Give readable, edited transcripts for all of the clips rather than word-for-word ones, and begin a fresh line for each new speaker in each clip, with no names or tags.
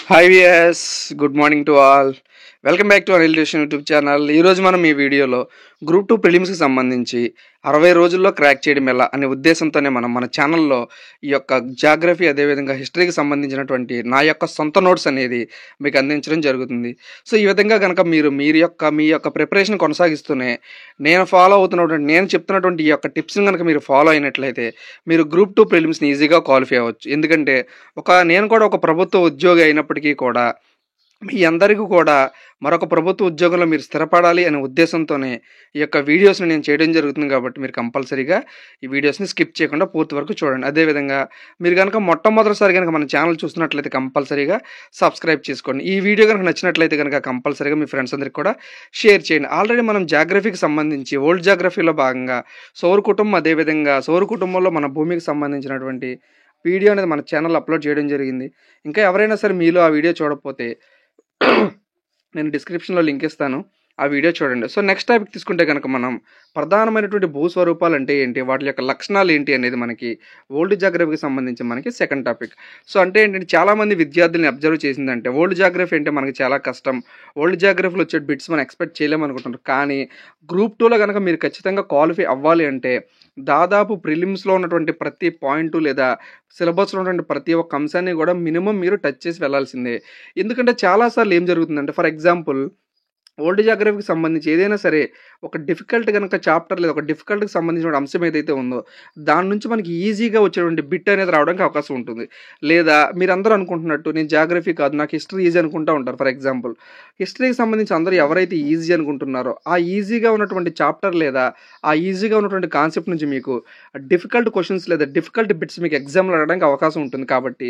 Hi viewers, good morning to all. Welcome back to Anil tuition YouTube channel. ఈరోజు మనం ఈ వీడియోలో గ్రూప్ 2 ప్రిలిమ్స్కి సంబంధించి 60 రోజుల్లో క్రాక్ చేయడం ఎలా అనే ఉద్దేశంతోనే మనం మన ఛానల్లో ఈ యొక్క జాగ్రఫీ అదేవిధంగా హిస్టరీకి సంబంధించినటువంటి నా యొక్క సొంత నోట్స్ అనేది మీకు అందించడం జరుగుతుంది. సో ఈ విధంగా కనుక మీ యొక్క ప్రిపరేషన్ కొనసాగిస్తూనే నేను ఫాలో అవుతున్నటువంటి నేను చెప్తున్నటువంటి ఈ యొక్క టిప్స్ని కనుక మీరు ఫాలో అయినట్లయితే మీరు గ్రూప్ 2 ప్రిలిమ్స్ని ఈజీగా క్వాలిఫై అవ్వచ్చు. ఎందుకంటే నేను కూడా ఒక ప్రభుత్వ ఉద్యోగి అయినప్పటికీ కూడా మీ అందరికీ కూడా మరొక ప్రభుత్వ ఉద్యోగంలో మీరు స్థిరపడాలి అనే ఉద్దేశంతోనే ఈ యొక్క వీడియోస్ని నేను చేయడం జరుగుతుంది. కాబట్టి మీరు కంపల్సరీగా ఈ వీడియోస్ని స్కిప్ చేయకుండా పూర్తి వరకు చూడండి. అదేవిధంగా మీరు కనుక మొట్టమొదటిసారి కనుక మన ఛానల్ చూస్తున్నట్లయితే కంపల్సరీగా సబ్స్క్రైబ్ చేసుకోండి. ఈ వీడియో కనుక నచ్చినట్లయితే కనుక కంపల్సరీగా మీ ఫ్రెండ్స్ అందరికీ కూడా షేర్ చేయండి. ఆల్రెడీ మనం జాగ్రఫీకి సంబంధించి ఓల్డ్ జాగ్రఫీలో భాగంగా సౌర కుటుంబం అదేవిధంగా సౌర కుటుంబంలో మన భూమికి సంబంధించినటువంటి వీడియో అనేది మన ఛానల్ అప్లోడ్ చేయడం జరిగింది. ఇంకా ఎవరైనా సరే మీలో ఆ వీడియో చూడకపోతే నేను డిస్క్రిప్షన్లో లింక్ ఇస్తాను, ఆ వీడియో చూడండి. సో నెక్స్ట్ టాపిక్ తీసుకుంటే కనుక మనం ప్రధానమైనటువంటి భూస్వరూపాలు అంటే ఏంటి, వాటి యొక్క లక్షణాలు ఏంటి అనేది మనకి ఓల్డ్ జాగ్రఫీకి సంబంధించి మనకి సెకండ్ టాపిక్. సో అంటే ఏంటంటే చాలామంది విద్యార్థుల్ని అబ్జర్వ్ చేసిందంటే ఓల్డ్ జాగ్రఫీ అంటే మనకి చాలా కష్టం, ఓల్డ్ జాగ్రఫీలో వచ్చే బిట్స్ మనం ఎక్స్పెక్ట్ చేయలేము అనుకుంటున్నారు. కానీ గ్రూప్ 2లో కనుక మీరు ఖచ్చితంగా క్వాలిఫై అవ్వాలి అంటే దాదాపు ప్రిలిమ్స్లో ఉన్నటువంటి ప్రతి పాయింట్ లేదా సిలబస్లో ఉన్నటువంటి ప్రతి ఒక్క అంశాన్ని కూడా మినిమం మీరు టచ్ చేసి వెళ్ళాల్సిందే. ఎందుకంటే చాలాసార్లు ఏం జరుగుతుందంటే, ఫర్ ఎగ్జాంపుల్ ఓల్డ్ జాగ్రఫీకి సంబంధించి ఏదైనా సరే ఒక డిఫికల్ట్ కనుక చాప్టర్ లేదా ఒక డిఫికల్ట్కి సంబంధించిన అంశం ఏదైతే ఉందో దాని నుంచి మనకి ఈజీగా వచ్చేటువంటి బిట్ అనేది రావడానికి అవకాశం ఉంటుంది. లేదా మీరందరూ అనుకుంటున్నట్టు నేను జాగ్రఫీ కాదు నాకు హిస్టరీ ఈజీ అనుకుంటూ ఉంటారు. ఫర్ ఎగ్జాంపుల్ హిస్టరీకి సంబంధించి అందరూ ఎవరైతే ఈజీ అనుకుంటున్నారో ఆ ఈజీగా ఉన్నటువంటి చాప్టర్ లేదా ఆ ఈజీగా ఉన్నటువంటి కాన్సెప్ట్ నుంచి మీకు డిఫికల్ట్ క్వశ్చన్స్ లేదా డిఫికల్ట్ బిట్స్ మీకు ఎగ్జామ్లో అడగడానికి అవకాశం ఉంటుంది. కాబట్టి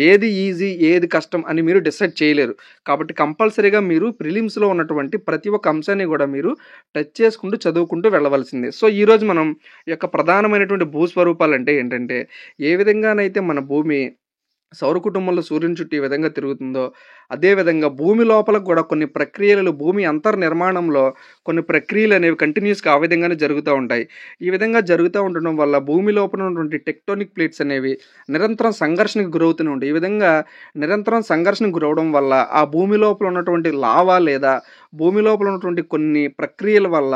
ఏది ఈజీ ఏది కష్టం అని మీరు డిసైడ్ చేయలేరు. కాబట్టి కంపల్సరీగా మీరు ప్రిలిమ్స్లో ఉన్నటువంటి ప్రతి ఒక్క అంశాన్ని కూడా మీరు టచ్ చేసుకుంటూ చదువుకుంటూ వెళ్ళవలసిందే. సో ఈరోజు మనం ఈ యొక్క ప్రధానమైనటువంటి భూస్వరూపాలు అంటే ఏంటంటే, ఏ విధంగానైతే మన భూమి సౌర కుటుంబంలో సూర్యుని చుట్టూ ఈ విధంగా తిరుగుతుందో అదేవిధంగా భూమి లోపల కూడా కొన్ని ప్రక్రియలు భూమి అంతర్నిర్మాణంలో కొన్ని ప్రక్రియలు అనేవి కంటిన్యూస్గా ఆ విధంగానే జరుగుతూ ఉంటాయి. ఈ విధంగా జరుగుతూ ఉండడం వల్ల భూమి లోపల ఉన్నటువంటి టెక్టోనిక్ ప్లేట్స్ అనేవి నిరంతరం సంఘర్షణకు గురవుతూనే ఉంటాయి. ఈ విధంగా నిరంతరం సంఘర్షణకు గురవడం వల్ల ఆ భూమి లోపల ఉన్నటువంటి లావా లేదా భూమి లోపల ఉన్నటువంటి కొన్ని ప్రక్రియల వల్ల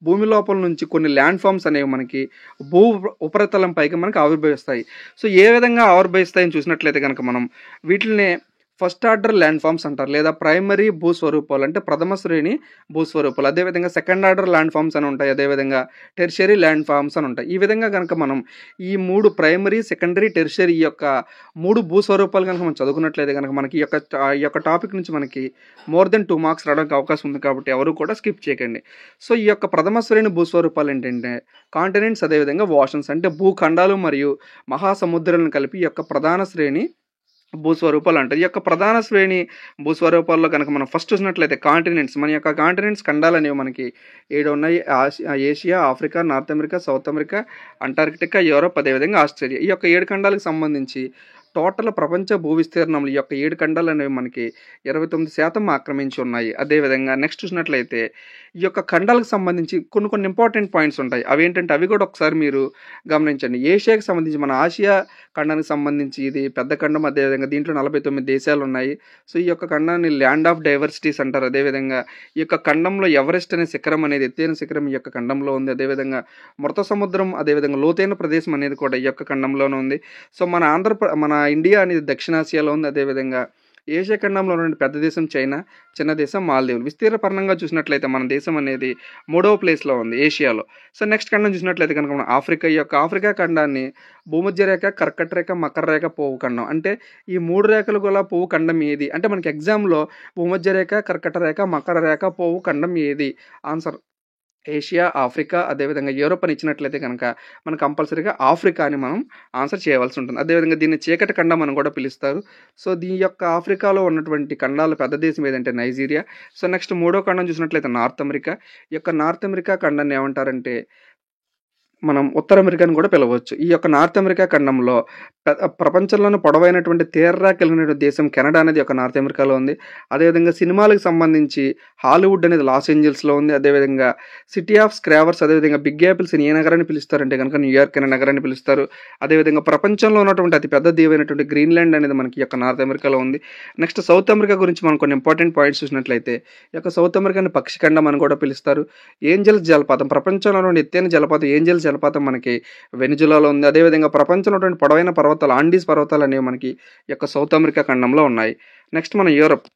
భూమి లోపల నుంచి కొన్ని ల్యాండ్ ఫామ్స్ అనేవి మనకి భూ ఉపరితలం పైకి మనకి ఆవిర్భవిస్తాయి. సో ఏ విధంగా ఆవిర్భవిస్తాయని చూసినట్లయితే కనుక మనం వీటిని ఫస్ట్ ఆర్డర్ ల్యాండ్ ఫామ్స్ అంటారు, లేదా ప్రైమరీ భూస్వరూపాలు అంటే ప్రథమ శ్రేణి భూస్వరూపాలు. అదేవిధంగా సెకండ్ ఆర్డర్ ల్యాండ్ ఫామ్స్ అని ఉంటాయి, అదేవిధంగా టెర్షరీ ల్యాండ్ ఫామ్స్ అని ఉంటాయి. ఈ విధంగా కనుక మనం ఈ మూడు ప్రైమరీ సెకండరీ టెర్షరీ ఈ యొక్క మూడు భూస్వరూపాలు కనుక మనం చదువుకున్నట్లయితే కనుక మనకి ఈ యొక్క టాపిక్ నుంచి మనకి మోర్ దెన్ 2 మార్క్స్ రావడానికి అవకాశం ఉంది. కాబట్టి ఎవరు కూడా స్కిప్ చేయకండి. సో ఈ యొక్క ప్రథమ శ్రేణి భూస్వరూపాలు ఏంటంటే కాంటినెంట్స్ అదేవిధంగా ఓషన్స్ అంటే భూఖండాలు మరియు మహాసముద్రాలను కలిపి ఈ యొక్క ప్రధాన శ్రేణి భూస్వరూపాలు అంటారు. ఈ యొక్క ప్రధాన శ్రేణి భూస్వరూపాల్లో కనుక మనం ఫస్ట్ చూసినట్లయితే కాంటినెంట్స్, మన యొక్క కాంటినెంట్స్ ఖండాలు అనేవి మనకి 7 ఉన్నాయి. Asia, Africa, north America, south America, Antarctica, Europe అదేవిధంగా ఆస్ట్రేలియా. ఈ యొక్క 7 ఖండాలకు సంబంధించి టోటల్ ప్రపంచ భూ విస్తీర్ణంలో ఈ యొక్క 7 ఖండాలు అనేవి మనకి 29% ఆక్రమించి ఉన్నాయి. అదేవిధంగా నెక్స్ట్ చూసినట్లయితే ఈ యొక్క ఖండాలకు సంబంధించి కొన్ని ఇంపార్టెంట్ పాయింట్స్ ఉంటాయి. అవి ఏంటంటే అవి కూడా ఒకసారి మీరు గమనించండి. ఏషియాకి సంబంధించి మన ఆసియా ఖండానికి సంబంధించి ఇది పెద్ద ఖండం. అదేవిధంగా దీంట్లో 49 దేశాలు ఉన్నాయి. సో ఈ యొక్క ఖండాన్ని ల్యాండ్ ఆఫ్ డైవర్సిటీస్ అంటారు. అదేవిధంగా ఈ యొక్క ఖండంలో ఎవరెస్ట్ అనే శిఖరం అనేది ఎత్తైన శిఖరం ఈ యొక్క ఖండంలో ఉంది. అదేవిధంగా మృత సముద్రం అదేవిధంగా లోతైన ప్రదేశం అనేది కూడా ఈ యొక్క ఖండంలోనే ఉంది. సో మన ఇండియా అనేది దక్షిణాసియాలో ఉంది. అదేవిధంగా ఏషియా ఖండంలో ఉన్న పెద్ద దేశం చైనా, చిన్న దేశం మాల్దీవులు. విస్తీర్ణపరంగా చూసినట్లయితే మన దేశం అనేది 3వ ప్లేస్లో ఉంది ఏషియాలో. సో నెక్స్ట్ ఖండం చూసినట్లయితే కనుక మనం ఆఫ్రికా, ఈ యొక్క ఆఫ్రికా ఖండాన్ని భూమధ్య రేఖ, కర్కట రేఖ, మకర రేఖ, పోవు ఖండం అంటే ఈ 3 రేఖలు గల పోవు ఖండం ఏది అంటే మనకి ఎగ్జామ్లో భూమధ్య రేఖ, కర్కట రేఖ, మకర రేఖ, పోవు ఖండం ఏది? ఆన్సర్ ఏషియా, ఆఫ్రికా అదేవిధంగా యూరోప్ అని ఇచ్చినట్లయితే కనుక మనం కంపల్సరీగా ఆఫ్రికా అని మనం ఆన్సర్ చేయవలసి ఉంటుంది. అదేవిధంగా దీన్ని చీకటి ఖండం అని కూడా పిలుస్తారు. సో దీని యొక్క ఆఫ్రికాలో ఉన్నటువంటి ఖండాల పెద్ద దేశం ఏదంటే నైజీరియా. సో నెక్స్ట్ 3వ ఖండం చూసినట్లయితే నార్త్ అమెరికా. ఈ యొక్క నార్త్ అమెరికా ఖండాన్ని ఏమంటారంటే మనం ఉత్తర అమెరికాని కూడా పిలవచ్చు. ఈ యొక్క నార్త్ అమెరికా ఖండంలో ప్రపంచంలోనే పొడవైనటువంటి తీర్రా కలిగిన దేశం కెనడా అనేది ఒక నార్త్ అమెరికాలో ఉంది. అదేవిధంగా సినిమాలకు సంబంధించి హాలీవుడ్ అనేది లాస్ ఏంజల్స్‌లో ఉంది. అదేవిధంగా సిటీ ఆఫ్ స్క్రావర్స్ అదేవిధంగా బిగ్ యాపిల్స్‌ని ఏ నగరాన్ని పిలుస్తారంటే గనుక న్యూయార్క్ అనే నగరాన్ని పిలుస్తారు. అదేవిధంగా ప్రపంచంలో ఉన్నటువంటి అతి పెద్ద దీవైనటువంటి గ్రీన్‌లాండ్ అనేది మనకి ఈ యొక్క నార్త్ అమెరికాలో ఉంది. నెక్స్ట్ సౌత్ అమెరికా గురించి మనం కొన్ని ఇంపార్టెంట్ పాయింట్స్ చూసినట్లయితే ఈ యొక్క సౌత్ అమెరికాని పక్షి ఖండం అని కూడా పిలుస్తారు. ఏంజెల్స్ జలపాతం ప్రపంచంలోని ఎత్తైన జలపాతం ఏంజెల్స్ జలపాతం మనకి వెనిజులాలో ఉంది. అదేవిధంగా ప్రపంచంలో ఉన్నటువంటి పొడవైన పర్వతాలు ఆండీస్ పర్వతాలు అనేవి మనకి ఈ యొక్క సౌత్ అమెరికా ఖండంలో ఉన్నాయి. నెక్స్ట్ మన యూరప్.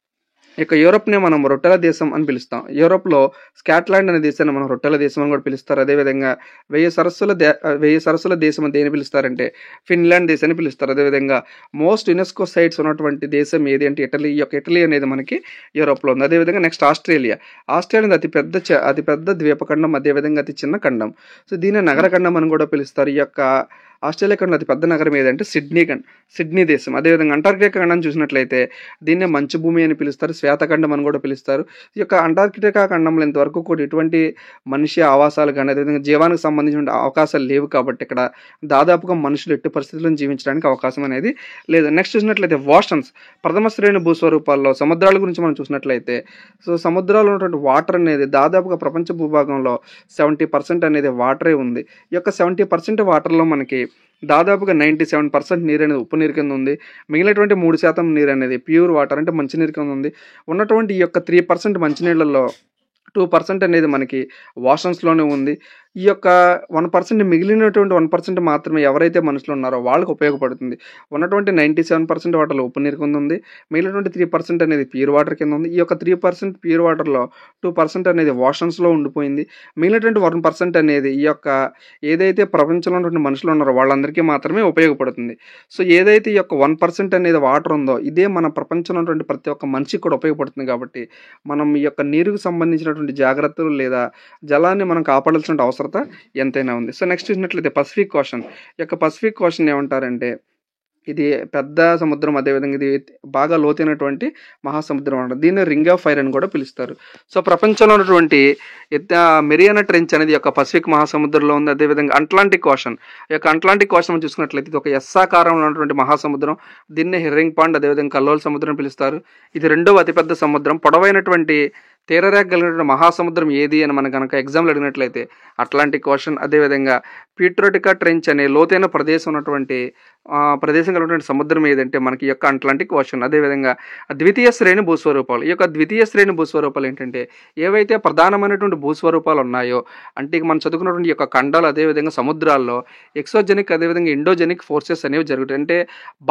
ఇక యూరప్‌నే మనం రొట్టెల దేశం అని పిలుస్తాం. యూరప్‌లో స్కాట్లాండ్ అనే దేశాన్ని మనం రొట్టెల దేశం అని కూడా పిలుస్తారు. అదేవిధంగా 1000 సరస్సుల దేశం అని దేన్ని పిలుస్తారంటే ఫిన్లాండ్ దేశాన్ని పిలుస్తారు. అదేవిధంగా మోస్ట్ యునెస్కో సైట్స్ ఉన్నటువంటి దేశం ఏది అంటే ఇటలీ. ఈ యొక్క ఇటలీ అనేది మనకి యూరప్‌లో ఉంది. అదేవిధంగా నెక్స్ట్ ఆస్ట్రేలియా. ఆస్ట్రేలియా అనేది అతిపెద్ద ద్వీపఖండం, అదేవిధంగా అతి చిన్న ఖండం. సో దీన్ని నగర ఖండం అని కూడా పిలుస్తారు. ఈ యొక్క ఆస్ట్రేలియా ఖండంలో అతి పెద్ద నగరం ఏదంటే సిడ్నీ దేశం. అదేవిధంగా అంటార్కిటికా ఖండం చూసినట్లయితే దీన్నే మంచు భూమి అని పిలుస్తారు, శ్వేతఖండం అని కూడా పిలుస్తారు. ఈ యొక్క అంటార్కిటికా ఖండంలో ఇంతవరకు కూడా ఎటువంటి మనిషి ఆవాసాలు కానీ అదేవిధంగా జీవానికి సంబంధించిన అవకాశాలు లేవు కాబట్టి ఇక్కడ దాదాపుగా మనుషులు ఎట్టి పరిస్థితుల్లో జీవించడానికి అవకాశం అనేది లేదు. నెక్స్ట్ చూసినట్లయితే ఓషన్స్ ప్రథమ శ్రేణి భూస్వరూపాల్లో సముద్రాల గురించి మనం చూసినట్లయితే సముద్రాల్లో ఉన్నటువంటి వాటర్ అనేది దాదాపుగా ప్రపంచ భూభాగంలో 70% అనేది వాటరే ఉంది. ఈ యొక్క 70% వాటర్లో మనకి దాదాపుగా 97% నీరు అనేది ఉప్పు నీరు కింద ఉంది. మిగిలినటువంటి 3% నీరు అనేది ప్యూర్ వాటర్ అంటే మంచినీరు కింద ఉంది. ఉన్నటువంటి ఈ యొక్క 3% మంచినీళ్ళల్లో 2% అనేది మనకి ఓషన్స్‌లోనే ఉంది. ఈ యొక్క 1% మిగిలినటువంటి 1% మాత్రమే ఎవరైతే మనుషులు ఉన్నారో వాళ్ళకి ఉపయోగపడుతుంది. ఉన్నటువంటి 97% వాటర్‌లో ఉప్పు నీరు కింద ఉంది. మిగిలినటువంటి 3% అనేది ప్యూర్ వాటర్ కింద ఉంది. ఈ యొక్క 3% ప్యూర్ వాటర్‌లో 2% అనేది ఓషన్స్‌లో ఉండిపోయింది. మిగిలినటువంటి 1% అనేది ఈ యొక్క ఏదైతే ప్రపంచంలో ఉన్నటువంటి మనుషులు ఉన్నారో వాళ్ళందరికీ మాత్రమే ఉపయోగపడుతుంది. సో ఏదైతే ఈ యొక్క 1% అనేది వాటర్ ఉందో ఇదే మన ప్రపంచంలో ఉన్నటువంటి ప్రతి ఒక్క మనిషికి కూడా ఉపయోగపడుతుంది కాబట్టి మనం ఈ యొక్క నీరుకు సంబంధించినటువంటి జాగ్రత్తలు లేదా జలాన్ని మనం కాపాడాల్సిన అవసరం ఎంతైనా ఉంది. సో నెక్స్ట్ చూసినట్లయితే పసిఫిక్ ఓషన్. ఈ యొక్క పసిఫిక్ ఓషన్ ఏమంటారంటే ఇది పెద్ద సముద్రం, అదేవిధంగా ఇది బాగా లోతైనటువంటి మహాసముద్రం అంటారు. దీన్ని రింగ్ ఆఫ్ ఫైర్ అని కూడా పిలుస్తారు. సో ప్రపంచంలో ఉన్నటువంటి మెరియానా ట్రెంచ్ అనేది యొక్క పసిఫిక్ మహాసముద్రంలో ఉంది. అదేవిధంగా అట్లాంటిక్ ఓషన్. ఈ యొక్క అట్లాంటిక్ ఓషన్ చూసుకున్నట్లయితే ఇది ఒక ఎస్సాకారంలో ఉన్నటువంటి మహాసముద్రం. దీన్నే హెర్రింగ్ పాండ్ అదేవిధంగా కల్లోల్ సముద్రం పిలుస్తారు. ఇది రెండవ అతిపెద్ద సముద్రం. పొడవైనటువంటి తీరరేఖ కలిగినటువంటి మహాసముద్రం ఏది అని మనం కనుక ఎగ్జామ్లో అడిగినట్లయితే అట్లాంటిక్ ఓషన్. అదేవిధంగా పీట్రోటికా ట్రెంచ్ అనే లోతైన ప్రదేశం ఉన్నటువంటి ప్రదేశం కలిగినటువంటి సముద్రం ఏదంటే మనకి యొక్క అట్లాంటిక్ ఓషన్. అదేవిధంగా ద్వితీయ శ్రేణి భూస్వరూపాలు. ఈ యొక్క ద్వితీయ శ్రేణి భూస్వరూపాలు ఏంటంటే ఏవైతే ప్రధానమైనటువంటి భూస్వరూపాలు ఉన్నాయో అంటే మనం చదువుకున్నటువంటి యొక్క ఖండాలు అదేవిధంగా సముద్రాల్లో ఎక్సోజెనిక్ అదేవిధంగా ఎండోజెనిక్ ఫోర్సెస్ అనేవి జరుగుతాయి. అంటే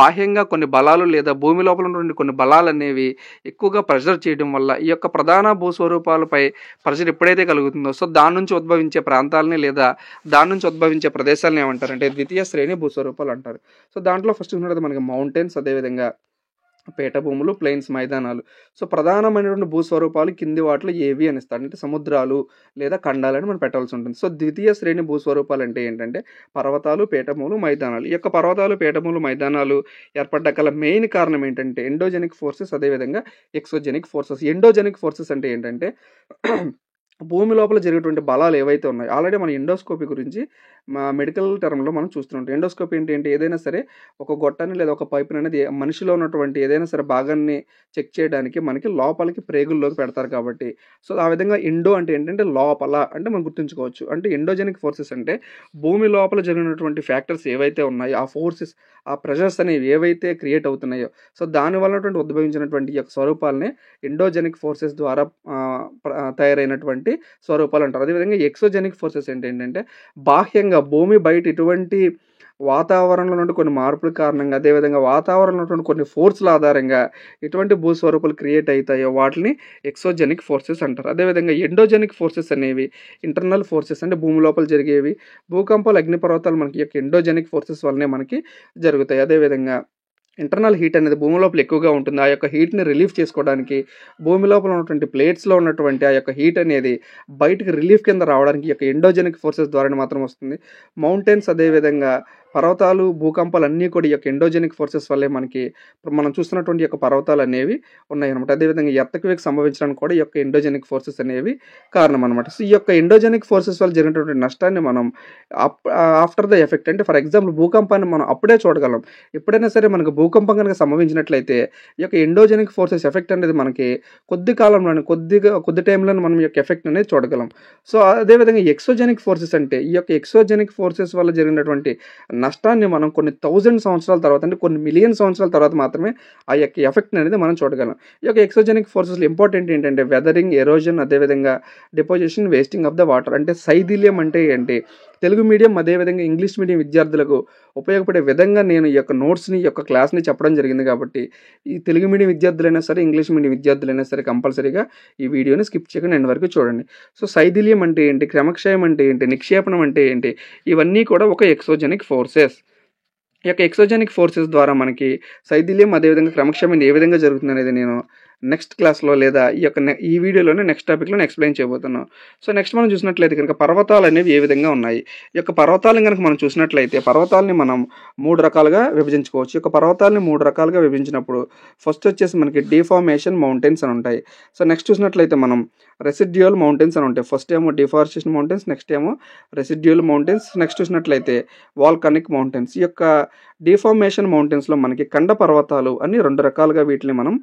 బాహ్యంగా కొన్ని బలాలు లేదా భూమి లోపల ఉన్నటువంటి కొన్ని బలాలు అనేవి ఎక్కువగా ప్రెషర్ చేయడం వల్ల ఈ యొక్క ప్రధాన భూస్వరూపాలపై ప్రెషర్ ఎప్పుడైతే కలుగుతుందో సో దాని నుంచి ఉద్భవించే ప్రాంతాలని లేదా దాని నుంచి ఉద్భవించే ప్రదేశాలను ఏమంటారంటే ద్వితీయ శ్రేణి భూస్వరూపాలు అంటారు. సో దాంట్లో ఫస్ట్ చూసినట్లయితే మనకి మౌంటైన్స్ అదేవిధంగా పీఠభూములు, ప్లెయిన్స్, మైదానాలు. సో ప్రధానమైనటువంటి భూస్వరూపాలు కింది వాటిలో ఏవి అని ఇస్తారు అంటే సముద్రాలు లేదా ఖండాలని మనం పెట్టాల్సి ఉంటుంది. సో ద్వితీయ శ్రేణి భూస్వరూపాలు అంటే ఏంటంటే పర్వతాలు, పీఠభూములు, మైదానాలు. ఈ యొక్క పర్వతాలు, పీఠభూములు, మైదానాలు ఏర్పడ్డాకల మెయిన్ కారణం ఏంటంటే ఎండోజెనిక్ ఫోర్సెస్ అదేవిధంగా ఎక్సోజెనిక్ ఫోర్సెస్. ఎండోజెనిక్ ఫోర్సెస్ అంటే ఏంటంటే భూమి లోపల జరిగేటువంటి బలాలు ఏవైతే ఉన్నాయో ఆల్రెడీ మన ఎండోస్కోపీ గురించి మెడికల్ టర్మ్లో మనం చూస్తుంటాం. ఎండోస్కోపీ ఏంటి ఏదైనా సరే ఒక గొట్టాన్ని లేదా ఒక పైపుని అనేది మనిషిలో ఉన్నటువంటి ఏదైనా సరే భాగాన్ని చెక్ చేయడానికి మనకి లోపలికి ప్రేగుల్లోకి పెడతారు కాబట్టి సో ఆ విధంగా ఎండో అంటే ఏంటంటే లోపల అంటే మనం గుర్తుంచుకోవచ్చు. అంటే ఎండోజెనిక్ ఫోర్సెస్ అంటే భూమి లోపల జరిగినటువంటి ఫ్యాక్టర్స్ ఏవైతే ఉన్నాయో ఆ ఫోర్సెస్ ఆ ప్రెషర్స్ అనేవి ఏవైతే క్రియేట్ అవుతున్నాయో సో దానివల్ల ఉద్భవించినటువంటి ఈ యొక్క స్వరూపాలనే ఎండోజెనిక్ ఫోర్సెస్ ద్వారా తయారైనటువంటి స్వరూపాలు అంటారు. అదేవిధంగా ఎక్సోజెనిక్ ఫోర్సెస్ ఏంటంటే బాహ్యంగా భూమి బయట ఇటువంటి వాతావరణంలో నుండి కొన్ని మార్పుల కారణంగా అదేవిధంగా వాతావరణంలో ఉన్నటువంటి కొన్ని ఫోర్సుల ఆధారంగా ఎటువంటి భూస్వరూపాలు క్రియేట్ అవుతాయో వాటిని ఎక్సోజెనిక్ ఫోర్సెస్ అంటారు. అదేవిధంగా ఎండోజెనిక్ ఫోర్సెస్ అనేవి ఇంటర్నల్ ఫోర్సెస్ అంటే భూమి లోపల జరిగేవి. భూకంపాలు, అగ్నిపర్వతాలు మనకి యొక్క ఎండోజెనిక్ ఫోర్సెస్ వల్లనే మనకి జరుగుతాయి. అదేవిధంగా ఇంటర్నల్ హీట్ అనేది భూమి లోపల ఎక్కువగా ఉంటుంది. ఆ యొక్క హీట్ని రిలీఫ్ చేసుకోవడానికి భూమి లోపల ఉన్నటువంటి ప్లేట్స్లో ఉన్నటువంటి ఆ యొక్క హీట్ అనేది బయటకు రిలీఫ్ కింద రావడానికి ఈ యొక్క ఎండోజెనిక్ ఫోర్సెస్ ద్వారా మాత్రం వస్తుంది. మౌంటైన్స్ అదేవిధంగా పర్వతాలు, భూకంపాలు అన్నీ కూడా ఈ యొక్క ఎండోజెనిక్ ఫోర్సెస్ వల్లే మనకి ఇప్పుడు మనం చూస్తున్నటువంటి యొక్క పర్వతాలనేవి ఉన్నాయన్నమాట. అదేవిధంగా ఎర్త్‌క్వేక్ సంభవించడానికి కూడా ఈ యొక్క ఎండోజెనిక్ ఫోర్సెస్ అనేవి కారణం అనమాట. సో, ఈ యొక్క ఎండోజెనిక్ ఫోర్సెస్ వల్ల జరిగినటువంటి నష్టాన్ని మనం ఆఫ్టర్ ద ఎఫెక్ట్ అంటే ఫర్ ఎగ్జాంపుల్ భూకంపాన్ని మనం అప్పుడే చూడగలం. ఎప్పుడైనా సరే మనకు భూకంపం గనుక సంభవించినట్లయితే ఈ యొక్క ఎండోజెనిక్ ఫోర్సెస్ ఎఫెక్ట్ అనేది మనకి కొద్ది కాలంలోనే కొద్ది టైంలోనే మనం ఈ యొక్క ఎఫెక్ట్ అనేది చూడగలం. సో, అదేవిధంగా ఎక్సోజెనిక్ ఫోర్సెస్ అంటే ఈ యొక్క ఎక్సోజెనిక్ ఫోర్సెస్ వల్ల జరిగినటువంటి నష్టాన్ని మనం కొన్ని 1000 సంవత్సరాల తర్వాత అంటే కొన్ని మిలియన్ సంవత్సరాల తర్వాత మాత్రమే ఆ యొక్క ఎఫెక్ట్ అనేది మనం చూడగలం. ఈ యొక్క ఎక్సోజెనిక్ ఫోర్సెస్‌లో ఇంపార్టెంట్ ఏంటంటే వెదరింగ్, ఎరోజన్, అదేవిధంగా deposition, wasting of the water. అంటే శైథిల్యం అంటే ఏంటి? తెలుగు మీడియం అదేవిధంగా ఇంగ్లీష్ మీడియం విద్యార్థులకు ఉపయోగపడే విధంగా నేను ఈ యొక్క నోట్స్‌ని, ఈ యొక్క క్లాస్‌ని చెప్పడం జరిగింది కాబట్టి ఈ తెలుగు మీడియం విద్యార్థులైనా సరే, ఇంగ్లీష్ మీడియం విద్యార్థులైనా సరే కంపల్సరీగా ఈ వీడియోని స్కిప్ చేయకుండా ఎండ్ వరకు చూడండి. సో, శైథిల్యం అంటే ఏంటి? క్రమక్షయం అంటే ఏంటి? నిక్షేపణం అంటే ఏంటి? ఇవన్నీ కూడా ఒక ఎక్సోజెనిక్ ఫోర్సెస్. ఈ యొక్క ఎక్సోజెనిక్ ఫోర్సెస్ ద్వారా మనకి శైథిల్యం అదేవిధంగా క్రమక్షయం ఏ విధంగా జరుగుతుందనేది నేను నెక్స్ట్ క్లాస్‌లో లేదా ఈ వీడియోలోనే నెక్స్ట్ టాపిక్‌లోనే ఎక్స్‌ప్లెయిన్ చేయబోతున్నాను. సో, నెక్స్ట్ మనం చూసినట్లయితే గనుక పర్వతాలనేవి ఏ విధంగా ఉన్నాయి? ఈ యొక్క పర్వతాలను గనుక మనం చూసినట్లయితే పర్వతాలని మనం 3 రకాలుగా విభజించుకోవచ్చు. ఈ యొక్క పర్వతాలని 3 రకాలుగా విభజించినప్పుడు ఫస్ట్ వచ్చేసి మనకి డిఫార్మేషన్ మౌంటైన్స్ అని ఉంటాయి. సో, నెక్స్ట్ చూసినట్లయితే మనం రెసిడ్యుయల్ మౌంటైన్స్ అని ఉంటాయి. ఫస్ట్ ఏమో డిఫారెస్టేషన్ మౌంటైన్స్, నెక్స్ట్ ఏమో రెసిడ్యుయల్ మౌంటైన్స్, నెక్స్ట్ చూసినట్లయితే వాల్కానిక్ మౌంటైన్స్. ఈ యొక్క డిఫార్మేషన్ మౌంటైన్స్‌లో మనకి కండ పర్వతాలు అని 2 రకాలుగా వీటిని మనం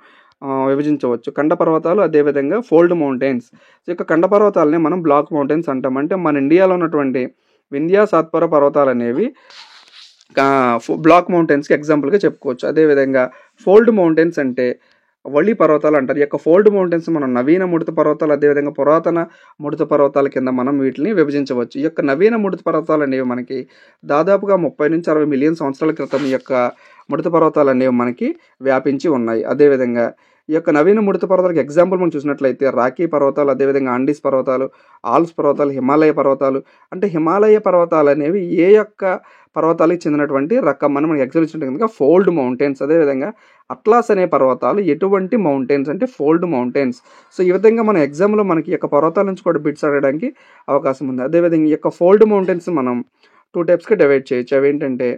విభజించవచ్చు. కండ పర్వతాలు అదేవిధంగా ఫోల్డ్ మౌంటైన్స్. ఈ యొక్క కండ పర్వతాలని మనం బ్లాక్ మౌంటైన్స్ అంటాం. అంటే మన ఇండియాలో ఉన్నటువంటి వింధ్య, సాత్పురా పర్వతాలనేవి బ్లాక్ మౌంటైన్స్‌కి ఎగ్జాంపుల్‌గా చెప్పుకోవచ్చు. అదేవిధంగా ఫోల్డ్ మౌంటైన్స్ అంటే వలి పర్వతాలు అంటారు. ఈ యొక్క ఫోల్డ్ మౌంటైన్స్ మనం నవీన ముడత పర్వతాలు అదేవిధంగా పురాతన ముడత పర్వతాల కింద మనం వీటిని విభజించవచ్చు. ఈ యొక్క నవీన ముడత పర్వతాలు అనేవి మనకి దాదాపుగా 30-60 మిలియన్ సంవత్సరాల క్రితం ఈ యొక్క ముడత పర్వతాలు అనేవి మనకి వ్యాపించి ఉన్నాయి. అదేవిధంగా ఈ యొక్క నవీన ముడత పర్వతాలకు ఎగ్జాంపుల్ మనం చూసినట్లయితే రాకీ పర్వతాలు, అదేవిధంగా ఆండీస్ పర్వతాలు, ఆల్ప్స్ పర్వతాలు, హిమాలయ పర్వతాలు. అంటే హిమాలయ పర్వతాలు అనేవి ఏ యొక్క పర్వతాలకు చెందినటువంటి రకం అని మనకి ఎగ్జాంపుల్ ఇచ్చినట్టు కనుక ఫోల్డ్ మౌంటైన్స్. అదేవిధంగా అట్లాస్ అనే పర్వతాలు ఎటువంటి మౌంటైన్స్ అంటే ఫోల్డ్ మౌంటైన్స్. సో, ఈ విధంగా మన ఎగ్జామ్లో మనకి ఈ యొక్క పర్వతాల నుంచి కూడా బిట్స్ అడగడానికి అవకాశం ఉంది. అదేవిధంగా ఈ యొక్క ఫోల్డ్ మౌంటైన్స్ మనం 2 టైప్స్‌గా డివైడ్ చేయొచ్చు. అవేంటంటే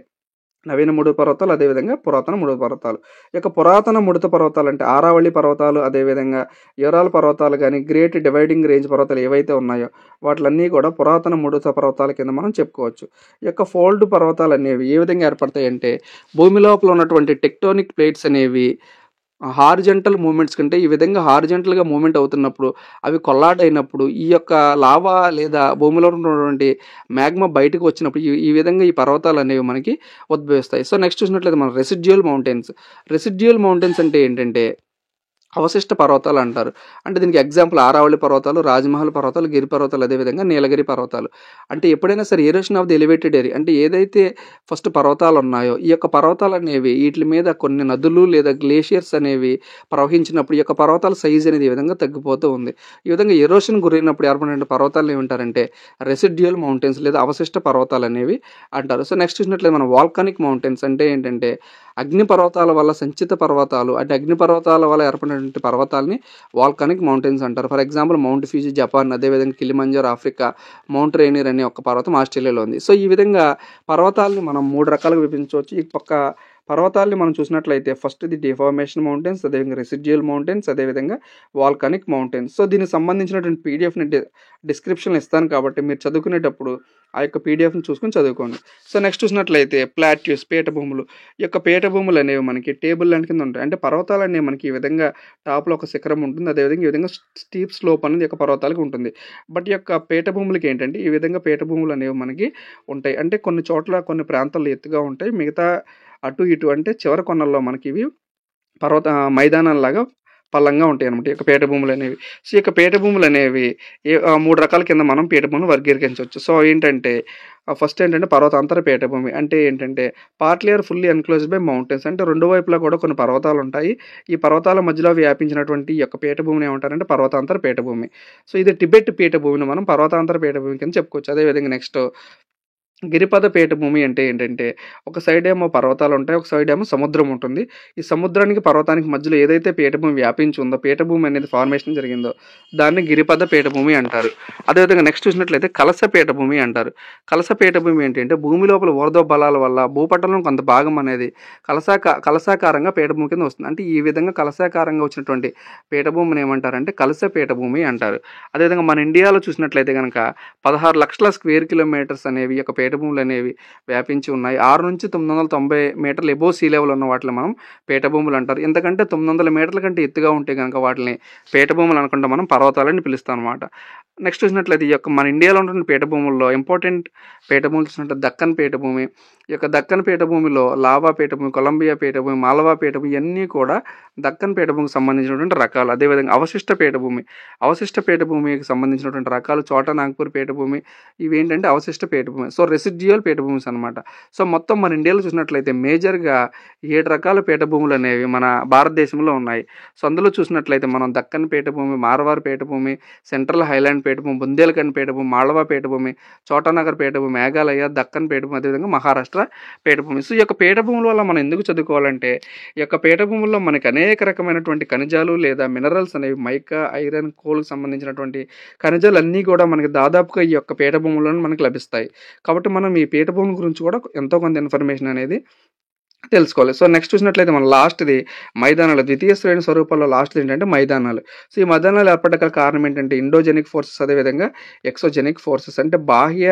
నవీన ముడత పర్వతాలు అదేవిధంగా పురాతన ముడత పర్వతాలు. ఈ యొక్క పురాతన ముడత పర్వతాలు అంటే ఆరావళి పర్వతాలు అదేవిధంగా యురాల్ పర్వతాలు కానీ గ్రేట్ డివైడింగ్ రేంజ్ పర్వతాలు ఏవైతే ఉన్నాయో వాటిలన్నీ కూడా పురాతన ముడత పర్వతాల కింద మనం చెప్పుకోవచ్చు. ఈ యొక్క ఫోల్డ్ పర్వతాలు అనేవి ఏ విధంగా ఏర్పడతాయి అంటే భూమి లోపల ఉన్నటువంటి టెక్టోనిక్ ప్లేట్స్ అనేవి హారిజంటల్ మూవ్‌మెంట్స్ కంటే ఈ విధంగా హారిజంటల్‌గా మూవ్‌మెంట్ అవుతున్నప్పుడు అవి కొల్లాడ్ అయినప్పుడు ఈ యొక్క లావా లేదా భూమిలో ఉన్నటువంటి మ్యాగ్మా బయటకు వచ్చినప్పుడు ఈ విధంగా ఈ పర్వతాలు అనేవి మనకి ఉద్భవిస్తాయి. సో, నెక్స్ట్ చూసినట్లయితే మనం రెసిడ్యుయల్ మౌంటైన్స్. రెసిడ్యుయల్ మౌంటైన్స్ అంటే ఏంటంటే అవశిష్ట పర్వతాలు అంటారు. అంటే దీనికి ఎగ్జాంపుల్ ఆరావళి పర్వతాలు, రాజమహల్ పర్వతాలు, గిరి పర్వతాలు అదేవిధంగా నీలగిరి పర్వతాలు. అంటే ఎప్పుడైనా సరే erosion of the elevated area అంటే ఏదైతే ఫస్ట్ పర్వతాలు ఉన్నాయో ఈ యొక్క పర్వతాలు అనేవి వీటి మీద కొన్ని నదులు లేదా గ్లేషియర్స్ అనేవి ప్రవహించినప్పుడు ఈ యొక్క పర్వతాల సైజ్ అనేది ఈ విధంగా తగ్గిపోతూ ఉంది. ఈ విధంగా ఎరోషన్ గురైనప్పుడు ఏర్పడిన పర్వతాలు ఏమంటారంటే రెసిడ్యుయల్ మౌంటైన్స్ లేదా అవశిష్ట పర్వతాలు అనేవి అంటారు. సో, నెక్స్ట్ చూసినట్లయితే మనం వాల్కానిక్ మౌంటైన్స్ అంటే ఏంటంటే అగ్ని పర్వతాల వల్ల సంచిత పర్వతాలు అంటే అగ్ని పర్వతాల వల్ల ఏర్పడినటువంటి పర్వతాలని వాల్కానిక్ మౌంటైన్స్ అంటారు. For example mount Fuji Japan, అదేవిధంగా కిలిమంజారో ఆఫ్రికా, మౌంట్ రైనియర్ అనే ఒక పర్వతం ఆస్ట్రేలియాలో ఉంది. సో, ఈ విధంగా పర్వతాలని మనం 3 రకాలుగా విభజించవచ్చు. ఈ పక్క పర్వతాలని మనం చూసినట్లయితే ఫస్ట్‌ది డిఫార్మేషన్ మౌంటైన్స్, అదేవిధంగా రెసిడ్యుయల్ మౌంటైన్స్, అదేవిధంగా వాల్కానిక్ మౌంటైన్స్. సో, దీనికి సంబంధించినటువంటి పీడిఎఫ్‌ని డిస్క్రిప్షన్‌లో ఇస్తాను కాబట్టి మీరు చదువుకునేటప్పుడు ఆ యొక్క పీడిఎఫ్‌ని చూసుకొని చదువుకోండి. సో, నెక్స్ట్ చూసినట్లయితే ప్లాట్యూస్ పీఠభూములు. ఈ యొక్క పీఠభూములు అనేవి మనకి టేబుల్ ల్యాండ్ కింద ఉంటాయి. అంటే పర్వతాలు అనేవి మనకి ఈ విధంగా టాప్‌లో ఒక శిఖరం ఉంటుంది. అదేవిధంగా ఈ విధంగా స్టీప్ స్లోప్ అనేది ఈ యొక్క పర్వతాలకు ఉంటుంది. బట్ ఈ యొక్క పీఠభూములకి ఏంటంటే ఈ విధంగా పీఠభూములు అనేవి మనకి ఉంటాయి. అంటే కొన్ని చోట్ల కొన్ని ప్రాంతాల్లో ఎత్తుగా ఉంటాయి. మిగతా అటు ఇటు అంటే చివరి కొనల్లో మనకి ఇవి మైదానాల్లాగా పల్లంగా ఉంటాయన్నమాట ఈ యొక్క పీఠభూములు అనేవి. సో, ఈ యొక్క పీఠభూములు అనేవి 3 రకాల కింద మనం పీఠభూములు వర్గీకరించవచ్చు. సో, ఏంటంటే ఫస్ట్ ఏంటంటే పర్వతాంతర పీఠభూమి అంటే ఏంటంటే partly or fully enclosed by mountains. అంటే 2 వైపులా కూడా కొన్ని పర్వతాలు ఉంటాయి. ఈ పర్వతాల మధ్యలో వ్యాపించినటువంటి ఈ యొక్క పీఠభూమిని ఏమంటారంటే పర్వతాంతర పీఠభూమి. సో, ఇది టిబెట్ పీఠభూమిని మనం పర్వతాంతర పీఠభూమి కింద చెప్పుకోవచ్చు. అదేవిధంగా నెక్స్ట్ గిరిపద పీఠభూమి అంటే ఏంటంటే, ఒక సైడ్ ఏమో పర్వతాలుంటాయి. ఒక సైడ్ ఏమో సముద్రం ఉంటుంది. ఈ సముద్రానికి, పర్వతానికి మధ్యలో ఏదైతే పీఠభూమి వ్యాపించి ఉందో, పీఠభూమి అనేది ఫార్మేషన్ జరిగిందో, దాన్ని గిరిపద పీఠభూమి అంటారు. అదేవిధంగా నెక్స్ట్ చూసినట్లయితే కలస పీఠభూమి అంటారు. కలస పీఠభూమి ఏంటంటే, భూమి లోపల ఊర్ధ్వ బలాల వల్ల భూపటంలో కొంత భాగం అనేది కలసాకారంగా పీఠభూమి కింద వస్తుంది. అంటే ఈ విధంగా కలసాకారంగా వచ్చినటువంటి పీఠభూమిని ఏమంటారంటే కలస పీఠభూమి అంటారు. అదేవిధంగా మన ఇండియాలో చూసినట్లయితే గనక 16 లక్షల స్క్వేర్ కిలోమీటర్స్ అనేవి ఈ యొక్క పీఠభూములు అనేవి వ్యాపించి ఉన్నాయి. 6-990 మీటర్లు ఎబోవ్ సీ లెవెల్ ఉన్న వాటిని మనం పీఠభూములు అంటారు. ఎందుకంటే 900 మీటర్ల కంటే ఎత్తుగా ఉంటే కనుక వాటిని పీఠభూములు అనకుండా మనం పర్వతాలని పిలుస్తాం అనమాట. నెక్స్ట్ చూసినట్లయితే ఈ యొక్క మన ఇండియాలో ఉన్న పీఠభూముల్లో ఇంపార్టెంట్ పీఠభూములు చూసినట్టు దక్కన్ పీఠభూమి, ఈ యొక్క దక్కన్ పీఠభూమిలో లావా పీఠభూమి, కొలంబియా పీఠభూమి, మాలవా పీఠభూమి ఇవన్నీ కూడా దక్కన్ పీఠభూమికి సంబంధించినటువంటి రకాలు. అదేవిధంగా అవశిష్ట పీఠభూమికి సంబంధించినటువంటి రకాలు చోటా నాగ్పూర్ పీఠభూమి, ఇవి ఏంటంటే అవశిష్ట పీఠభూమి. సో రెసిడ్యుయల్ పీఠభూమిస్ అనమాట. సో మొత్తం మన ఇండియాలో చూసినట్లయితే మేజర్గా 7 రకాల పీఠభూములు అనేవి మన భారతదేశంలో ఉన్నాయి. సో అందులో చూసినట్లయితే మనం దక్కన్ పీఠభూమి, మార్వార్ పీఠభూమి, సెంట్రల్ హైలాండ్ పీఠభూమి, బుందేల్ఖండ్ పీఠభూమి, మాళవా పీఠభూమి, చోటానగర్ పీఠభూమి, మేఘాలయ, దక్కన్ పీఠభూమి, అదేవిధంగా మహారాష్ట్ర పీఠభూమి. సో ఈ యొక్క పీఠభూముల వల్ల మనం ఎందుకు చదువుకోవాలంటే, ఈ యొక్క పీఠభూముల్లో మనకి అనేక రకమైనటువంటి ఖనిజాలు లేదా మినరల్స్ అనేవి మైకా, ఐరన్, కోల్కి సంబంధించినటువంటి ఖనిజాలు అన్నీ కూడా మనకి దాదాపుగా ఈ యొక్క పీఠభూములను మనకి లభిస్తాయి. కాబట్టి మనం ఈ పీఠభూమి గురించి కూడా ఎంతో కొంత ఇన్ఫర్మేషన్ అనేది తెలుసుకోవాలి. సో నెక్స్ట్ చూసినట్లయితే మనం లాస్ట్‌ది మైదానాలు. ద్వితీయ శ్రేణి స్వరూపాల్లో లాస్ట్‌ది ఏంటంటే మైదానాలు. సో ఈ మైదానాలు ఏర్పడగల కారణం ఏంటంటే ఇండోజెనిక్ ఫోర్సెస్, అదేవిధంగా ఎక్సోజెనిక్ ఫోర్సెస్. అంటే బాహ్య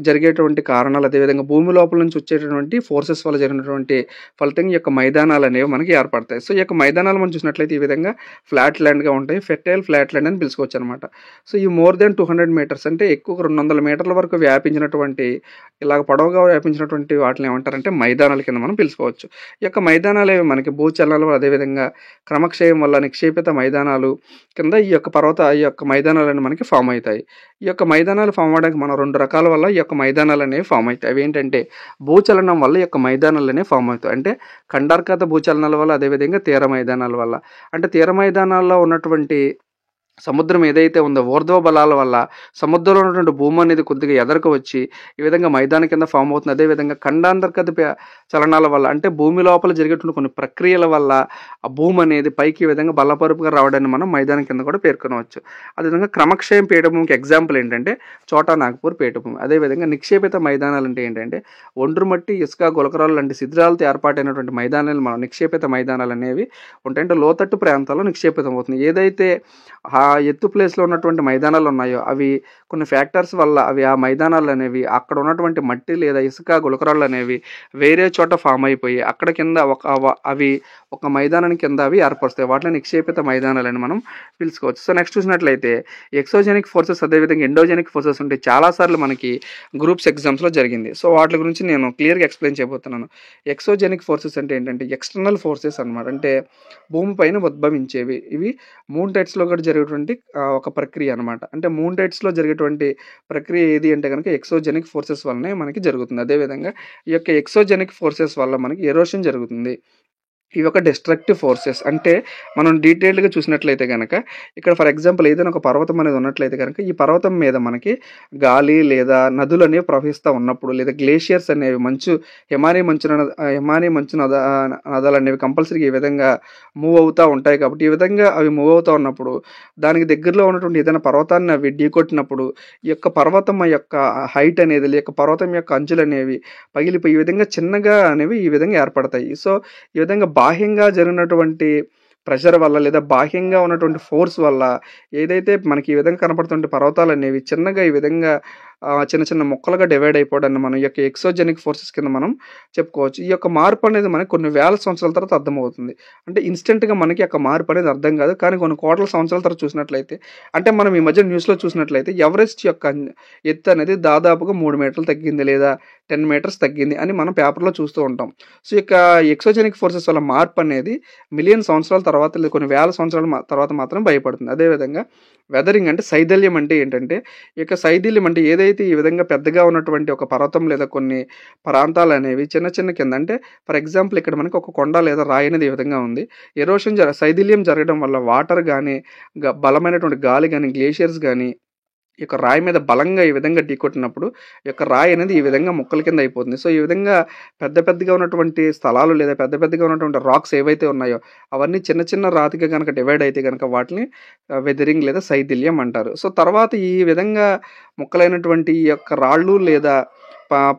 జరిగేటువంటి కారణాలు, అదేవిధంగా భూమి లోపల నుంచి వచ్చేటటువంటి ఫోర్సెస్ వల్ల జరిగినటువంటి ఫలితంగా ఈ యొక్క మైదానాలు అనేవి మనకి ఏర్పడతాయి. సో ఈ యొక్క మైదానాలు మనం చూసినట్లయితే ఈ విధంగా ఫ్లాట్ ల్యాండ్‌గా ఉంటాయి. ఫెర్టైల్ ఫ్లాట్ ల్యాండ్ అని పిలుచుకోవచ్చు అనమాట. సో ఈ మోర్ దెన్ 200 మీటర్స్ అంటే ఎక్కువ 200 మీటర్ల వరకు వ్యాపించినటువంటి, ఇలాగ పొడవుగా వ్యాపించినటువంటి వాటిని ఏమంటారంటే మైదానాల కింద మనం పిలుచుకోవచ్చు. ఈ యొక్క మైదానాలు మనకి భూచలనాల వల్ల, అదేవిధంగా క్రమక్షయం వల్ల నిక్షేపిత మైదానాలు కింద ఈ యొక్క మైదానాలు మనకి ఫామ్ అవుతాయి. ఈ యొక్క మైదానాలు ఫామ్ అవడానికి మనం 2 రకాల వల్ల ఈ యొక్క మైదానాలు అనేవి ఫామ్ అవుతాయి. అవి ఏంటంటే భూచలనం వల్ల ఈ యొక్క మైదానాలు అనేవి ఫామ్ అవుతాయి. అంటే ఖండార్కత భూచలనాల వల్ల, అదేవిధంగా తీర మైదానాల వల్ల. అంటే తీర మైదానాల్లో ఉన్నటువంటి సముద్రం ఏదైతే ఉందో ఊర్ధ్వ బలాల వల్ల సముద్రంలో ఉన్నటువంటి భూమి అనేది కొద్దిగా ఎదరకు వచ్చి ఈ విధంగా మైదానం కింద ఫామ్ అవుతుంది. అదేవిధంగా ఖండాంతర్గత చలనాల వల్ల, అంటే భూమి లోపల జరిగేటువంటి కొన్ని ప్రక్రియల వల్ల ఆ భూమి అనేది పైకి ఈ విధంగా బల్లపరుపుగా రావడాన్ని మనం మైదానం కింద కూడా పేర్కొనవచ్చు. అదేవిధంగా క్రమక్షయం పీఠభూమికి ఎగ్జాంపుల్ ఏంటంటే చోటా నాగ్పూర్ పీఠభూమి. అదేవిధంగా నిక్షేపిత మైదానాలు అంటే ఏంటంటే ఒండ్రు మట్టి, ఇసుక, గులకరాలు లాంటి శిథిలాలతో ఏర్పాటైనటువంటి మైదానాలు మనం నిక్షేపిత మైదానాలు అనేవి ఉంటాయి. అంటే లోతట్టు ప్రాంతాల్లో నిక్షేపితం అవుతుంది. ఏదైతే ఎత్తు ప్లేస్లో ఉన్నటువంటి మైదానాలు ఉన్నాయో అవి కొన్ని ఫ్యాక్టర్స్ వల్ల అవి ఆ మైదానాలు అనేవి అక్కడ ఉన్నటువంటి మట్టి లేదా ఇసుక, గులకరాళ్ళు అనేవి వేరే చోట ఫామ్ అయిపోయి అక్కడ కింద అవి ఒక మైదానం కింద అవి ఏర్పరుస్తాయి. వాటిని నిక్షేపిత మైదానాలని మనం పిలుచుకోవచ్చు. సో నెక్స్ట్ చూసినట్లయితే ఎక్సోజెనిక్ ఫోర్సెస్, అదేవిధంగా ఎండోజెనిక్ ఫోర్సెస్ ఉంటే చాలాసార్లు మనకి గ్రూప్స్ ఎగ్జామ్స్లో జరిగింది. సో వాటి గురించి నేను క్లియర్గా ఎక్స్ప్లెయిన్ చేయబోతున్నాను. ఎక్సోజెనిక్ ఫోర్సెస్ అంటే ఏంటంటే ఎక్స్టర్నల్ ఫోర్సెస్ అనమాట. అంటే భూమి పైన ఉద్భవించేవి. ఇవి మూన్ టైడ్స్లో కూడా జరిగేటువంటి ఒక ప్రక్రియ అనమాట. అంటే మూన్ టైడ్స్లో జరిగేటువంటి ప్రక్రియ ఏది అంటే కనుక ఎక్సోజెనిక్ ఫోర్సెస్ వల్లనే మనకి జరుగుతుంది. అదేవిధంగా ఈ యొక్క ఎక్సోజెనిక్ ఫోర్సెస్ వల్ల మనకి ఎరోషన్ జరుగుతుంది. ఇవి ఒక డిస్ట్రక్టివ్ ఫోర్సెస్. అంటే మనం డీటెయిల్డ్గా చూసినట్లయితే కనుక ఇక్కడ ఫర్ ఎగ్జాంపుల్ ఏదైనా ఒక పర్వతం అనేది ఉన్నట్లయితే కనుక ఈ పర్వతం మీద మనకి గాలి లేదా నదులు అనేవి ప్రవహిస్తూ ఉన్నప్పుడు, లేదా గ్లేషియర్స్ అనేవి హిమానీ మంచు నదాలు అనేవి కంపల్సరీగా ఈ విధంగా మూవ్ అవుతూ ఉంటాయి. కాబట్టి ఈ విధంగా అవి మూవ్ అవుతూ ఉన్నప్పుడు దానికి దగ్గరలో ఉన్నటువంటి ఏదైనా పర్వతాన్ని అవి ఢీకొట్టినప్పుడు ఈ యొక్క పర్వతం యొక్క హైట్ అనేది, లేక పర్వతం యొక్క అంచులు అనేవి పగిలిపోయి ఈ విధంగా చిన్నగా అనేవి ఈ విధంగా ఏర్పడతాయి. సో ఈ విధంగా బాహ్యంగా జరిగినటువంటి ప్రెషర్ వల్ల లేదా బాహ్యంగా ఉన్నటువంటి ఫోర్స్ వల్ల ఏదైతే మనకి ఈ విధంగా కనపడుతుంటే పర్వతాలు అనేవి చిన్నగా ఈ విధంగా చిన్న చిన్న మొక్కలుగా డివైడ్ అయిపోవడాన్ని మనం ఈ యొక్క ఎక్సోజెనిక్ ఫోర్సెస్ కింద మనం చెప్పుకోవచ్చు. ఈ యొక్క మార్పు అనేది మనకి కొన్ని వేల సంవత్సరాల తర్వాత అర్థమవుతుంది. అంటే ఇన్స్టెంట్గా మనకి యొక్క మార్పు అనేది అర్థం కాదు, కానీ కొన్ని కోట్ల సంవత్సరాల తర్వాత చూసినట్లయితే, అంటే మనం ఈ మధ్య న్యూస్లో చూసినట్లయితే ఎవరెస్ట్ యొక్క ఎత్తు అనేది దాదాపుగా 3 మీటర్లు తగ్గింది లేదా 10 మీటర్స్ తగ్గింది అని మనం పేపర్లో చూస్తూ ఉంటాం. సో ఈ యొక్క ఎక్సోజెనిక్ ఫోర్సెస్ వల్ల మార్పు అనేది మిలియన్ సంవత్సరాల తర్వాత లేదా కొన్ని వేల సంవత్సరాల తర్వాత మాత్రం భయపడుతుంది. అదేవిధంగా వెదరింగ్ అంటే శైథిల్యం అంటే ఏంటంటే ఈ యొక్క శైథిల్యం అంటే ఏదైతే ఈ విధంగా పెద్దగా ఉన్నటువంటి ఒక పర్వతం లేదా కొన్ని ప్రాంతాలు అనేవి చిన్న చిన్న కింద, అంటే ఫర్ ఎగ్జాంపుల్ ఇక్కడ మనకి ఒక కొండ లేదా రాయి అనేది ఈ విధంగా ఉంది. శైథిల్యం జరగడం వల్ల వాటర్ కానీ, బలమైనటువంటి గాలి కానీ, గ్లేషియర్స్ కానీ ఈ యొక్క రాయి మీద బలంగా ఈ విధంగా ఢీకొట్టినప్పుడు ఈ యొక్క రాయి అనేది ఈ విధంగా ముక్కల కింద అయిపోతుంది. సో ఈ విధంగా పెద్దగా ఉన్నటువంటి స్థలాలు లేదా పెద్దగా ఉన్నటువంటి రాక్స్ ఏవైతే ఉన్నాయో అవన్నీ చిన్న చిన్న రాతిగా కనుక డివైడ్ అయితే కనుక వాటిని వెదరింగ్ లేదా శైథిల్యం అంటారు. సో తర్వాత ఈ విధంగా ముక్కలైనటువంటి ఈ యొక్క రాళ్ళు లేదా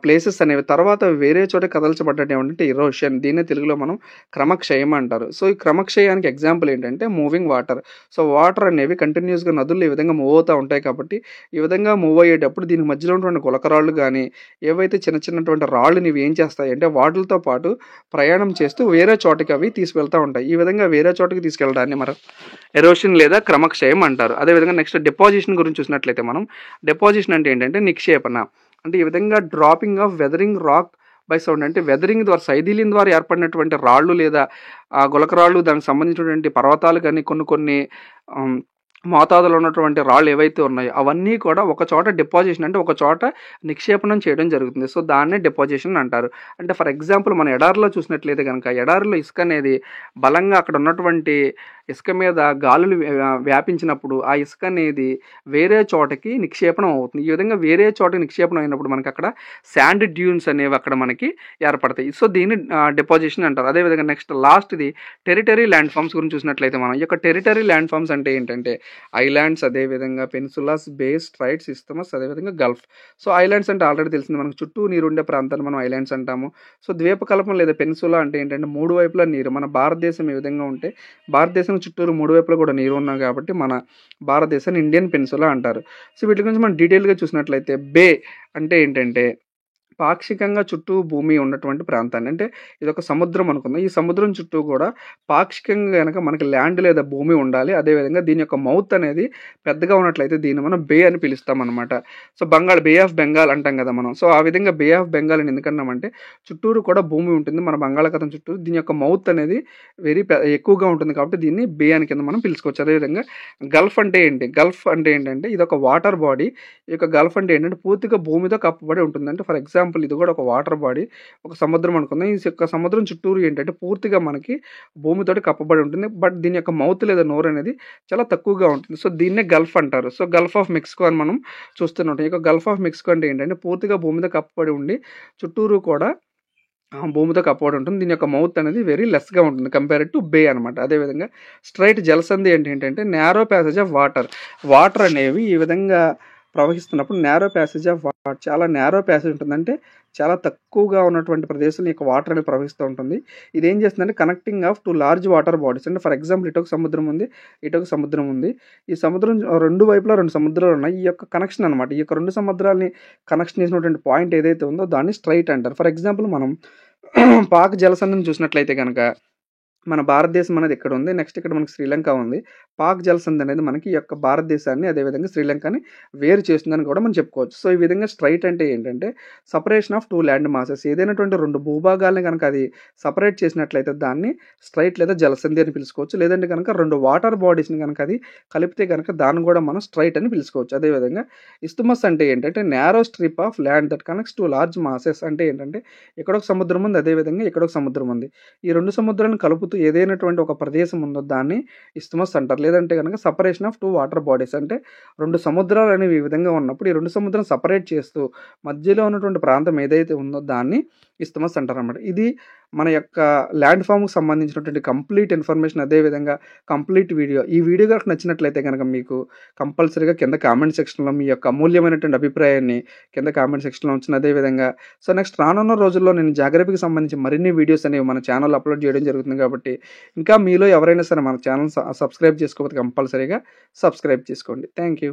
ప్లేసెస్ అనేవి తర్వాత వేరే చోట కదల్చబడ్డట్టు ఏమంటే ఇరోషన్, దీన్నే తెలుగులో మనం క్రమక్షయం అంటారు. సో ఈ క్రమక్షయానికి ఎగ్జాంపుల్ ఏంటంటే మూవింగ్ వాటర్. సో వాటర్ అనేవి కంటిన్యూస్గా నదులు ఈ విధంగా మూవ్ అవుతూ ఉంటాయి కాబట్టి ఈ విధంగా మూవ్ అయ్యేటప్పుడు దీనికి మధ్యలో ఉన్నటువంటి గులకరాళ్ళు కానీ ఏవైతే చిన్నటువంటి రాళ్ళని ఇవి ఏం చేస్తాయి అంటే వాటితో పాటు ప్రయాణం చేస్తూ వేరే చోటకి అవి తీసుకెళ్తూ ఉంటాయి. ఈ విధంగా వేరే చోటకి తీసుకెళ్ళడాన్ని మనం ఎరోషన్ లేదా క్రమక్షయం అంటారు. అదేవిధంగా నెక్స్ట్ డిపాజిషన్ గురించి చూసినట్లయితే మనం డిపాజిషన్ అంటే ఏంటంటే నిక్షేపణ. అంటే ఈ విధంగా dropping of weathering rock by sound, అంటే వెదరింగ్ ద్వారా శైథిల్యం ద్వారా ఏర్పడినటువంటి రాళ్ళు లేదా గులకరాళ్ళు దానికి సంబంధించినటువంటి పర్వతాలు కానీ కొన్ని మోతాదులో ఉన్నటువంటి రాళ్ళు ఏవైతే ఉన్నాయో అవన్నీ కూడా ఒక చోట డిపాజిషన్ అంటే ఒక చోట నిక్షేపణం చేయడం జరుగుతుంది. సో దాన్నే డిపాజిషన్ అంటారు. అంటే ఫర్ ఎగ్జాంపుల్ మనం ఎడారిలో చూసినట్లయితే కనుక ఎడారిలో ఇసుక అనేది బలంగా అక్కడ ఉన్నటువంటి ఇసుక మీద గాలులు వ్యాపించినప్పుడు ఆ ఇసుక అనేది వేరే చోటకి నిక్షేపణం అవుతుంది. ఈ విధంగా వేరే చోటకి నిక్షేపణం అయినప్పుడు మనకి అక్కడ శాండ్ డ్యూన్స్ అనేవి అక్కడ మనకి ఏర్పడతాయి. సో దీన్ని డిపాజిషన్ అంటారు. అదేవిధంగా నెక్స్ట్ లాస్ట్ది టెరిటరీ ల్యాండ్ ఫామ్స్ గురించి చూసినట్లయితే మనం ఈ యొక్క టెరిటరీ ల్యాండ్ ఫామ్స్ అంటే ఏంటంటే ఐలాండ్స్, అదేవిధంగా పెనిసులాస్, బేస్, స్ట్రైట్స్, ఇస్తమస్, అదేవిధంగా గల్ఫ్. సో ఐలాండ్స్ అంటే ఆల్రెడీ తెలిసింది మనకు, చుట్టూ నీరు ఉండే ప్రాంతాన్ని మనం ఐలాండ్స్ అంటాము. సో ద్వీపకల్పం లేదా పెనిసులా అంటే ఏంటంటే మూడు వైపులా నీరు. మన భారతదేశం ఈ విధంగా ఉంటే భారతదేశం చుట్టూరు మూడు వైపులా కూడా నీరు ఉన్నాయి కాబట్టి మన భారతదేశాన్ని ఇండియన్ పెనిసులా అంటారు. సో వీటి గురించి మనం డీటెయిల్గా చూసినట్లయితే బే అంటే ఏంటంటే పాక్షికంగా చుట్టూ భూమి ఉన్నటువంటి ప్రాంతాన్ని, అంటే ఇది ఒక సముద్రం అనుకుందాం. ఈ సముద్రం చుట్టూ కూడా పాక్షికంగా కనుక మనకి ల్యాండ్ లేదా భూమి ఉండాలి. అదేవిధంగా దీని యొక్క మౌత్ అనేది పెద్దగా ఉన్నట్లయితే దీన్ని మనం బే అని పిలుస్తాం అనమాట. సో బే ఆఫ్ బెంగాల్ అంటాం కదా మనం. సో ఆ విధంగా బే ఆఫ్ బెంగాల్ అని ఎందుకన్నామంటే చుట్టూరు కూడా భూమి ఉంటుంది మన బంగాళాఖాతం చుట్టూ. దీని యొక్క మౌత్ అనేది ఎక్కువగా ఉంటుంది కాబట్టి దీన్ని బే అని కింద మనం పిలుచుకోవచ్చు. అదేవిధంగా గల్ఫ్ అంటే ఏంటి? గల్ఫ్ అంటే ఏంటంటే ఇది ఒక వాటర్ బాడీ. ఈ యొక్క గల్ఫ్ అంటే ఏంటంటే పూర్తిగా భూమితో కప్పబడి ఉంటుంది. అంటే ఫర్ ఎగ్జాంపుల్ ఇది కూడా ఒక వాటర్ బాడీ, ఒక సముద్రం అనుకుందాం. ఈ యొక్క సముద్రం చుట్టూరు ఏంటంటే పూర్తిగా మనకి భూమితోటి కప్పబడి ఉంటుంది. బట్ దీని యొక్క మౌత్ లేదా నోరు అనేది చాలా తక్కువగా ఉంటుంది. సో దీన్నే గల్ఫ్ అంటారు. సో గల్ఫ్ ఆఫ్ మెక్సికో అని మనం చూస్తున్నాం. ఈ యొక్క గల్ఫ్ ఆఫ్ మెక్సికో అంటే ఏంటంటే పూర్తిగా భూమితో కప్పబడి ఉండి చుట్టూరు కూడా భూమితో కప్పబడి ఉంటుంది. దీని యొక్క మౌత్ అనేది వెరీ లెస్గా ఉంటుంది కంపేర్ టు బే అనమాట. అదేవిధంగా స్ట్రైట్ జలసంధి ఏంటంటే నేరో ప్యాసేజ్ ఆఫ్ వాటర్ అనేవి ఈ విధంగా ప్రవహిస్తున్నప్పుడు నేరో ప్యాసేజ్ ఆఫ్ వాటర్, చాలా నేరో ప్యాసేజ్ ఉంటుంది. అంటే చాలా తక్కువగా ఉన్నటువంటి ప్రదేశంలో ఈ యొక్క వాటర్ అనేది ప్రవహిస్తూ ఉంటుంది. ఇది ఏం చేస్తుందంటే connecting of two large water bodies. అంటే ఫర్ ఎగ్జాంపుల్ ఇటొక సముద్రం ఉంది, ఇటొక సముద్రం ఉంది. ఈ సముద్రం రెండు వైపులా రెండు సముద్రాలు ఉన్నాయి. ఈ యొక్క కనెక్షన్ అనమాట, ఈ యొక్క రెండు సముద్రాలని కనెక్షన్ చేసినటువంటి పాయింట్ ఏదైతే ఉందో దాన్ని స్ట్రైట్ అంటారు. ఫర్ ఎగ్జాంపుల్ మనం పాక్ జలసంధిని చూసినట్లయితే కనుక మన భారతదేశం అనేది ఇక్కడ ఉంది. నెక్స్ట్ ఇక్కడ మనకి శ్రీలంక ఉంది. పాక్ జలసంధి అనేది మనకి ఈ యొక్క భారతదేశాన్ని అదేవిధంగా శ్రీలంకని వేరు చేస్తుందని కూడా మనం చెప్పుకోవచ్చు. సో ఈ విధంగా స్ట్రైట్ అంటే ఏంటంటే separation of two land masses. ఏదైనటువంటి రెండు భూభాగాలని కనుక అది సపరేట్ చేసినట్లయితే దాన్ని స్ట్రైట్ లేదా జలసంధి అని పిలుచుకోవచ్చు. లేదంటే కనుక రెండు వాటర్ బాడీస్ని కనుక అది కలిపితే కనుక దాన్ని కూడా మనం స్ట్రైట్ అని పిలుచుకోవచ్చు. అదేవిధంగా ఇస్తుమస్ అంటే ఏంటంటే narrow strip of land that connects two large masses. అంటే ఏంటంటే ఇక్కడ ఒక సముద్రం ఉంది, అదేవిధంగా ఇక్కడ ఒక సముద్రం ఉంది. ఈ రెండు సముద్రాలను కలుపుతూ ఏదైనటువంటి ఒక ప్రదేశం ఉందో దాన్ని ఇస్తుమస్ అంటారు. లేదంటే కనుక separation of two water bodies, అంటే రెండు సముద్రాలు అనేవి ఈ విధంగా ఉన్నప్పుడు ఈ రెండు సముద్రం సపరేట్ చేస్తూ మధ్యలో ఉన్నటువంటి ప్రాంతం ఏదైతే ఉందో దాన్ని ఇస్తుమస్ అంటారు అన్నమాట. ఇది మన యొక్క ల్యాండ్ ఫామ్కి సంబంధించినటువంటి కంప్లీట్ ఇన్ఫర్మేషన్, అదేవిధంగా కంప్లీట్ వీడియో. ఈ వీడియో కనుక నచ్చినట్లయితే కనుక మీకు కంపల్సరీగా కింద కామెంట్ సెక్షన్లో మీ యొక్క అమూల్యమైనటువంటి అభిప్రాయాన్ని కింద కామెంట్ సెక్షన్లో ఉంచిన. అదేవిధంగా సో నెక్స్ట్ రానున్న రోజుల్లో నేను జాగ్రఫీకి సంబంధించి మరిన్ని వీడియోస్ అనేవి మన ఛానల్ అప్లోడ్ చేయడం జరుగుతుంది కాబట్టి ఇంకా మీలో ఎవరైనా సరే మన ఛానల్ సబ్స్క్రైబ్ చేసుకోకపోతే కంపల్సరీగా సబ్స్క్రైబ్ చేసుకోండి. Thank you.